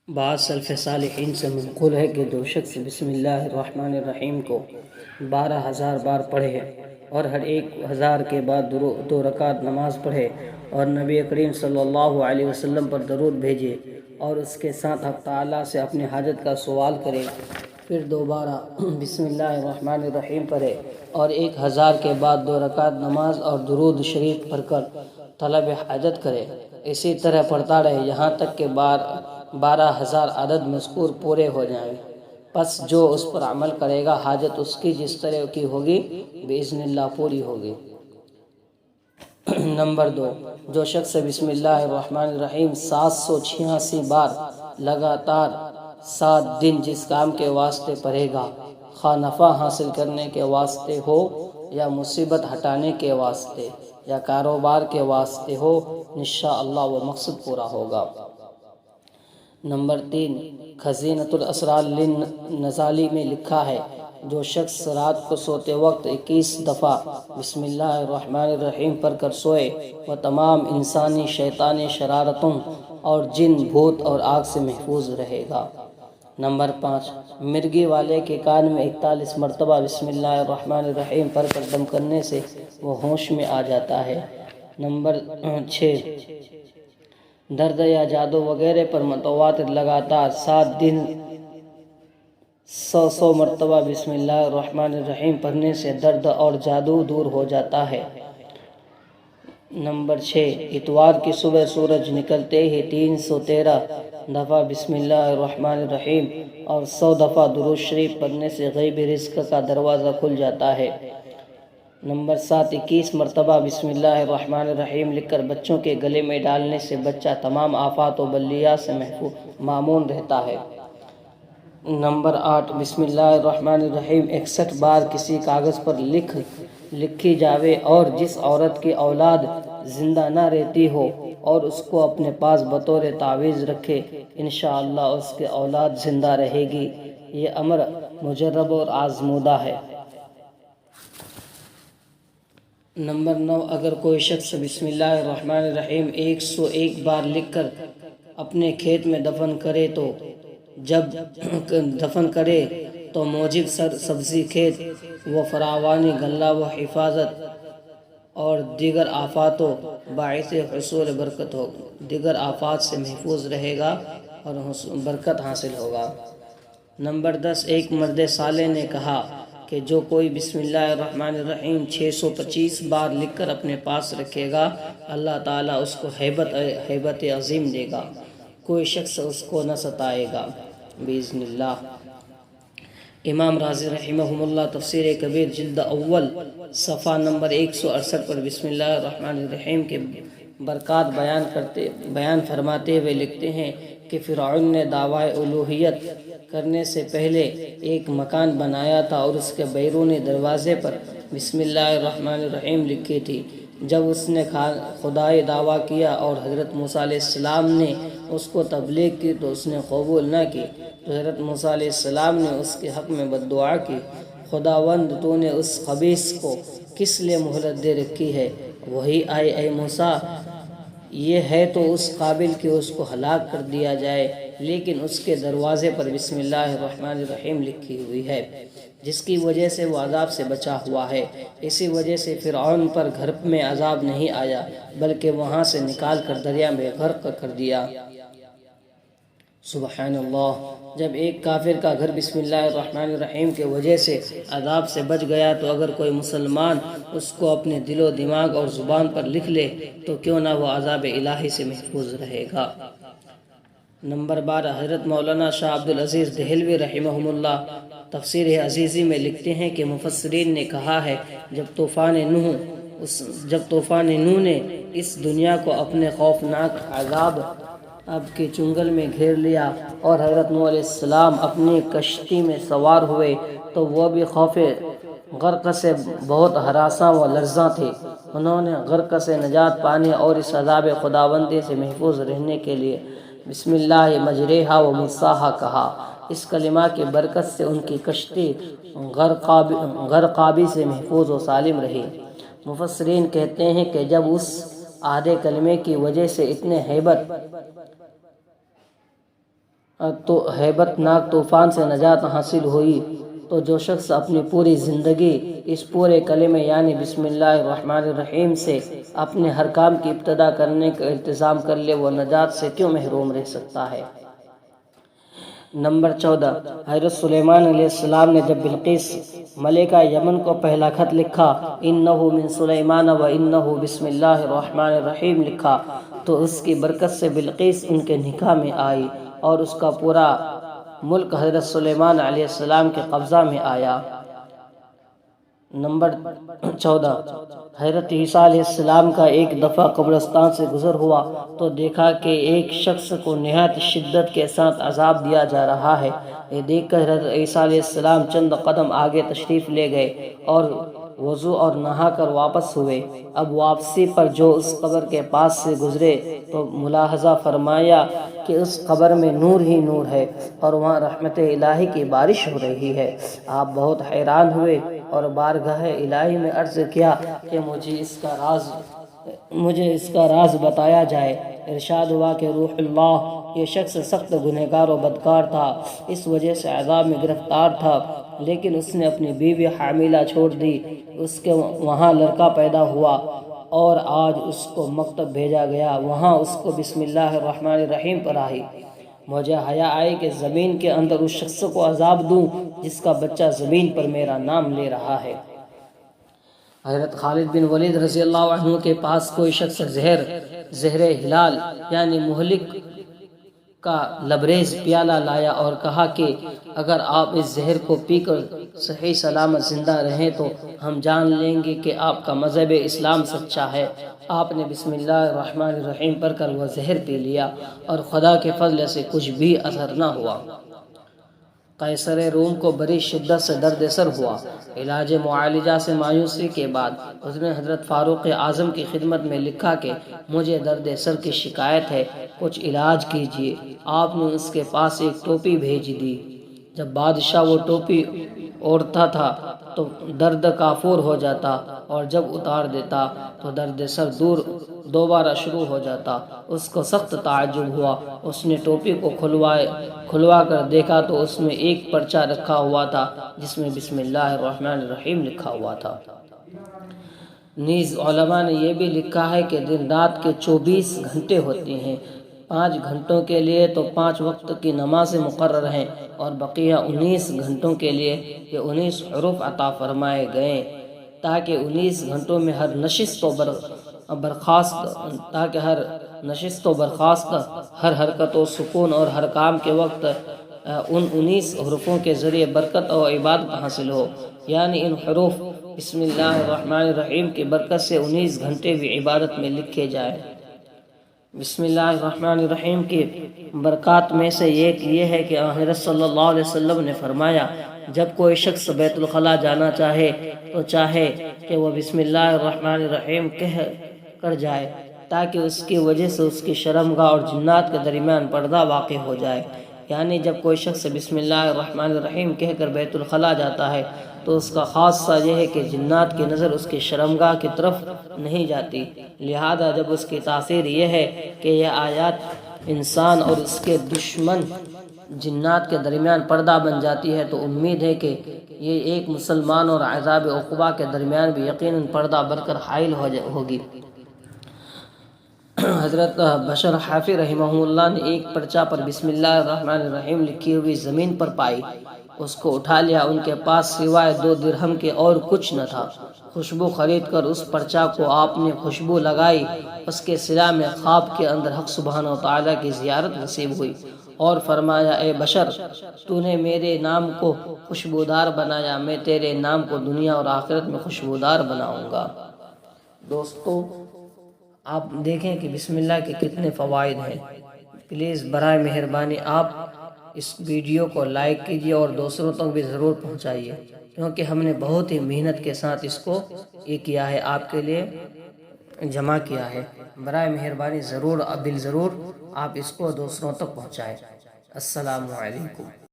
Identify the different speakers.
Speaker 1: بعض سلف صالحین سے منقول ہے کہ جو شخص بسم اللہ الرحمن الرحیم کو 12,000 بار پڑھے اور ہر 1,000 کے بعد 2 رکعت نماز پڑھے اور نبی کریم صلی اللہ علیہ وسلم پر درود بھیجے اور اس کے ساتھ حق تعالیٰ سے اپنی حاجت کا سوال کرے، پھر دوبارہ بسم اللہ الرحمن الرحیم پڑھے اور 1,000 کے بعد 2 رکعت نماز اور درود شریف پڑھ کر طلب حاجت کرے، اسی طرح پڑھتا رہے یہاں تک کہ 12,000 عدد مذکور پورے ہو جائیں۔ پس جو اس پر عمل کرے گا حاجت اس کی جس طرح کی ہوگی باذن اللہ پوری ہوگی۔ نمبر 2، جو شخص بسم اللہ الرحمن الرحیم 786 بار لگاتار 7 دن جس کام کے واسطے پڑھے گا، خواہ نفع حاصل کرنے کے واسطے ہو یا مصیبت ہٹانے کے واسطے یا کاروبار کے واسطے ہو، انشاءاللہ وہ مقصد پورا ہوگا۔ نمبر 3، خزینۃ الاسرار للنزالی میں لکھا ہے، جو شخص رات کو سوتے وقت 21 دفعہ بسم اللہ الرحمن الرحیم پڑھ کر سوئے، وہ تمام انسانی شیطانی شرارتوں اور جن بھوت اور آگ سے محفوظ رہے گا۔ نمبر 5، مرغی والے کے کان میں 41 مرتبہ بسم اللہ الرحمن الرحیم پڑھ کر دم کرنے سے وہ ہوش میں آ جاتا ہے۔ نمبر 6، درد یا جادو وغیرہ پر متواتر لگاتار 7 دن 100 مرتبہ بسم اللہ الرحمن الرحیم پڑھنے سے درد اور جادو دور ہو جاتا ہے۔ نمبر 6، اتوار کی صبح سورج نکلتے ہی 313 دفعہ بسم اللہ الرحمن الرحیم اور 100 دفعہ درود شریف پڑھنے سے غیبی رزق کا دروازہ کھل جاتا ہے۔ نمبر 7، 21 مرتبہ بسم اللہ الرحمن الرحیم لکھ کر بچوں کے گلے میں ڈالنے سے بچہ تمام آفات و بلیات سے مامون رہتا ہے۔ نمبر 8، بسم اللہ الرحمن الرحیم 61 بار کسی کاغذ پر لکھی جاوے اور جس عورت کی اولاد زندہ نہ رہتی ہو اور اس کو اپنے پاس بطور تعویذ رکھے، انشاءاللہ اس کی اولاد زندہ رہے گی۔ یہ امر مجرب اور آزمودہ ہے۔ نمبر 9، اگر کوئی شخص بسم اللہ الرحمن الرحیم 101 بار لکھ کر اپنے کھیت میں دفن کرے تو موجب سبزی کھیت و فراوانی غلہ و حفاظت اور دیگر آفات و باعث حصول برکت ہو، دیگر آفات سے محفوظ رہے گا اور برکت حاصل ہوگا۔ نمبر 10، ایک مرد صالح نے کہا کہ جو کوئی بسم اللہ الرحمن الرحیم 625 بار لکھ کر اپنے پاس رکھے گا، اللہ تعالیٰ اس کو ہیبت عظیم دے گا، کوئی شخص اس کو نہ ستائے گا باذن اللہ۔ امام رازی رحمہ اللہ تفسیر کبیر جلد اول صفحہ نمبر 168 پر بسم اللہ الرحمن الرحیم کے برکات بیان فرماتے ہوئے لکھتے ہیں کہ فرعون نے دعویٰ الوہیت کرنے سے پہلے ایک مکان بنایا تھا اور اس کے بیرونی دروازے پر بسم اللہ الرحمن الرحیم لکھی تھی۔ جب اس نے خدائی دعویٰ کیا اور حضرت موسیٰ علیہ السلام نے اس کو تبلیغ کی تو اس نے قبول نہ کی، تو حضرت موسیٰ علیہ السلام نے اس کے حق میں بددعا کی، خداوند تو نے اس خبیث کو کس لیے مہلت دے رکھی ہے؟ وہی آئی اے موسیٰ، یہ ہے تو اس قابل کہ اس کو ہلاک کر دیا جائے، لیکن اس کے دروازے پر بسم اللہ الرحمن الرحیم لکھی ہوئی ہے، جس کی وجہ سے وہ عذاب سے بچا ہوا ہے۔ اسی وجہ سے فرعون پر گھر میں عذاب نہیں آیا بلکہ وہاں سے نکال کر دریا میں غرق کر دیا۔ سبحان اللہ۔ جب ایک کافر کا گھر بسم اللہ الرحمن الرحیم کے وجہ سے عذاب سے بچ گیا تو اگر کوئی مسلمان اس کو اپنے دل و دماغ اور زبان پر لکھ لے تو کیوں نہ وہ عذاب الہی سے محفوظ رہے گا۔ نمبر 12، حضرت مولانا شاہ عبدالعزیز دہلوی رحمہ اللہ تفسیر عزیزی میں لکھتے ہیں کہ مفسرین نے کہا ہے جب طوفان نوح نے اس دنیا کو اپنے خوفناک عذاب کے چنگل میں گھیر لیا اور حضرت نوح علیہ السلام اپنی کشتی میں سوار ہوئے تو وہ بھی خوف غرق سے بہت ہراساں و لرزاں تھے۔ انہوں نے غرق سے نجات پانے اور اس عذاب خداوندی سے محفوظ رہنے کے لیے بسم اللہ مجریہا و مرساہا کہا۔ اس کلمہ کی برکت سے ان کی کشتی غرقابی سے محفوظ و سالم رہی۔ مفسرین کہتے ہیں کہ جب اس آدھے کلمے کی وجہ سے اتنے ہیبت تو ہیبت ناک طوفان سے نجات حاصل ہوئی، تو جو شخص اپنی پوری زندگی اس پورے کلمے یعنی بسم اللہ الرحمن الرحیم سے اپنے ہر کام کی ابتدا کرنے کا التزام کر لے، وہ نجات سے کیوں محروم رہ سکتا ہے؟ نمبر 14، حضرت سلیمان علیہ السلام نے جب بلقیس ملکہ یمن کو پہلا خط لکھا، انہ من سلیمان و انہ بسم اللہ الرحمن الرحیم لکھا، تو اس کی برکت سے بلقیس ان کے نکاح میں آئی اور اس کا پورا ملک حضرت سلیمان علیہ السلام کے قبضہ میں آیا۔ نمبر 14، حضرت عیسیٰ علیہ السلام کا ایک دفعہ قبرستان سے گزر ہوا تو دیکھا کہ ایک شخص کو نہایت شدت کے ساتھ عذاب دیا جا رہا ہے۔ یہ دیکھ کر حضرت عیسیٰ علیہ السلام چند قدم آگے تشریف لے گئے اور وضو اور نہا کر واپس ہوئے۔ اب واپسی پر جو اس قبر کے پاس سے گزرے تو ملاحظہ فرمایا کہ اس قبر میں نور ہی نور ہے اور وہاں رحمت الہی کی بارش ہو رہی ہے۔ آپ بہت حیران ہوئے اور بارگاہ الہی میں عرض کیا کہ مجھے اس کا راز بتایا جائے۔ ارشاد ہوا کہ روح اللہ، یہ شخص سخت گنہگار و بدکار تھا، اس وجہ سے عذاب میں گرفتار تھا، لیکن اس نے اپنی بیوی حاملہ چھوڑ دی، اس کے وہاں لڑکا پیدا ہوا اور آج اس کو مکتب بھیجا گیا، وہاں اس کو بسم اللہ الرحمن الرحیم پڑھائی۔ مجھے حیا آئی کہ زمین کے اندر اس شخص کو عذاب دوں جس کا بچہ زمین پر میرا نام لے رہا ہے۔ حضرت خالد بن ولید رضی اللہ عنہ کے پاس کوئی شخص زہر ہلال یعنی مہلک کا لبریز پیالہ لایا اور کہا کہ اگر آپ اس زہر کو پی کر صحیح سلامت زندہ رہیں تو ہم جان لیں گے کہ آپ کا مذہب اسلام سچا ہے۔ آپ نے بسم اللہ الرحمن الرحیم پڑھ کر وہ زہر پی لیا اور خدا کے فضل سے کچھ بھی اثر نہ ہوا۔ قیصر روم کو بڑی شدت سے درد سر ہوا۔ علاج معالجہ سے مایوسی کے بعد اس نے حضرت فاروق اعظم کی خدمت میں لکھا کہ مجھے درد سر کی شکایت ہے، کچھ علاج کیجیے۔ آپ نے اس کے پاس ایک ٹوپی بھیج دی۔ جب بادشاہ وہ ٹوپی اوڑھتا تھا تو درد کافور ہو جاتا اور جب اتار دیتا تو درد سر دوبارہ شروع ہو جاتا۔ اس کو سخت تعجب ہوا۔ اس نے ٹوپی کو کھلوا کر دیکھا تو اس میں ایک پرچہ رکھا ہوا تھا جس میں بسم اللہ الرحمن الرحیم لکھا ہوا تھا۔ نیز علماء نے یہ بھی لکھا ہے کہ دن رات کے 24 گھنٹے ہوتے ہیں، 5 گھنٹوں کے لیے تو 5 وقت کی نماز مقرر ہیں اور بقیہ 19 گھنٹوں کے لیے یہ 19 حروف عطا فرمائے گئے تاکہ 19 گھنٹوں میں ہر نشست و برخاست، ہر حرکت و سکون اور ہر کام کے وقت ان 19 حروفوں کے ذریعے برکت اور عبادت حاصل ہو، یعنی ان حروف بسم اللہ الرحمن الرحیم کی برکت سے 19 گھنٹے بھی عبادت میں لکھے جائیں۔ بسم اللہ الرحمن الرحیم کی برکات میں سے ایک یہ ہے کہ حضرت صلی اللہ علیہ وسلم نے فرمایا جب کوئی شخص بیت الخلاء جانا چاہے تو چاہے کہ وہ بسم اللہ الرحمن الرحیم کہہ کر جائے تاکہ اس کی وجہ سے اس کی شرمگاہ اور جنات کے درمیان پردہ واقع ہو جائے۔ یعنی جب کوئی شخص بسم اللہ الرحمن الرحیم کہہ کر بیت الخلاء جاتا ہے تو اس کا خاصہ یہ ہے کہ جنات کی نظر اس کی شرمگاہ کی طرف نہیں جاتی، لہذا جب اس کی تاثیر یہ ہے کہ یہ آیات انسان اور اس کے دشمن جنات کے درمیان پردہ بن جاتی ہے تو امید ہے کہ یہ ایک مسلمان اور عذاب عقبہ کے درمیان بھی یقیناً پردہ بن کر حائل ہوگی۔ حضرت بشر حافظ رحمہ اللہ نے ایک پرچہ پر بسم اللہ الرحمن الرحیم لکھی ہوئی زمین پر پائی، اس کو اٹھا لیا۔ ان کے پاس سوائے 2 درہم کے اور کچھ نہ تھا۔ خوشبو خرید کر اس پرچہ کو آپ نے خوشبو لگائی، اس کے صلہ میں خواب کے اندر حق سبحانہ و تعالیٰ کی زیارت نصیب ہوئی اور فرمایا اے بشر، تو نے میرے نام کو خوشبودار بنایا، میں تیرے نام کو دنیا اور آخرت میں خوشبودار بناؤں گا۔ دوستو آپ دیکھیں کہ بسم اللہ کے کتنے فوائد ہیں۔ پلیز برائے مہربانی آپ اس ویڈیو کو لائک کیجیے اور دوسروں تک بھی ضرور پہنچائیے، کیونکہ ہم نے بہت ہی محنت کے ساتھ اس کو کیا ہے، آپ کے لیے جمع کیا ہے۔ برائے مہربانی ضرور آپ اس کو دوسروں تک پہنچائیں۔ السلام علیکم۔